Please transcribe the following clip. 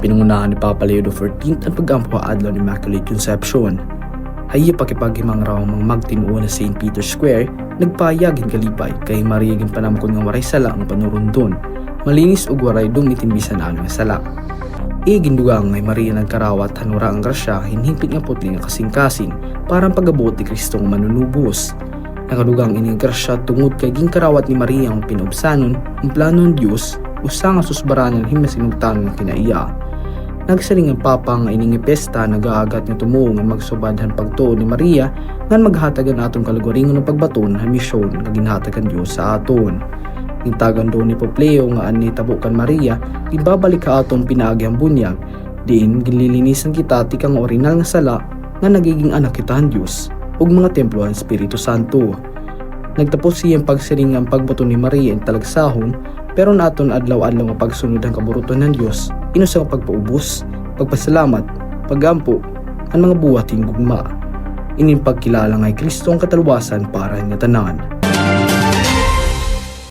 Pinangunahan ni Papa Leo XIV ang pag-ampo adlaw ni Immaculate Conception. Hayi pakipaghimang raw mang magtinuo na St. Peter's Square, nagpayagin kalipay kay mariyagin panamkon nga waray sala ang panurundon. Malinis ug waray dumitimbisan ang sala. Gindugang may Maria nagkarawat hanura ang grasya hinhimpit nga putli nga kasing-kasing para ang pag-abot ni Kristo nga manunubos. Nakadugang ining grasya tungod kay ginkarawat ni Maria ang pinubsanon ang plano ng Dios usa nga susbaranan himasinugtan nga kinaiya. Nagsaling ang Papa nga ining pesta nagaagat nga tumuo nga magsubadhan pagtuo ni Maria nga maghatagan atong kalugwaringon ng pagbaton nga misyon nga ginhatagan Dios sa aton. Intagan do ni Pope Leo nga ani tabukan Maria, ibabalik ka atong pinaagyang bunyag, diin ginlilinisan kita ti kang orinal nga sala nga nagiging anak kita ng Dios ug mga templo ang Espiritu Santo. Nagtapos siyang pagsiring ang pagbaton ni Maria in talagsahon, pero naton adlaw-adlaw nga pagsunod ang kaburuton ng Dios, inusa nga pagpaubos, pagpasalamat, pagampo, ang mga buhating gugma. Ining pagkilala ngay Kristo ang kataluwasan para nga tanan.